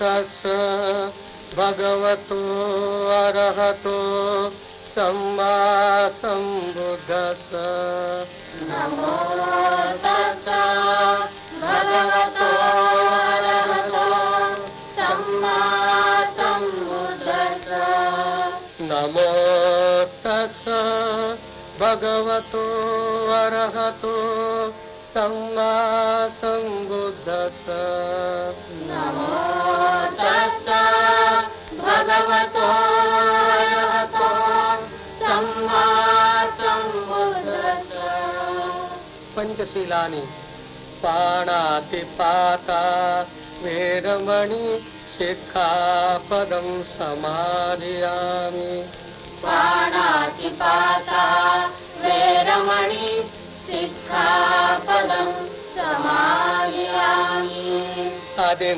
तस् भगवतो अरहतो सम्मा सम्बुद्धस्स। नमो तस्स भगवतो अरहतो सम्मा सम्बुद्धस्स। नमो तस्स भगवतो अरहतो सम्मा सम्बुद्धस्स। नमो तस्स भगवतो अरहतो सम्मा सम्बुद्धस्स। पंचशीलानि पाणातिपाता वेरमणि शिक्षापदं समादयामि। पाणातिपाता वेरमणि शिक्षापदं समादयामि। आदि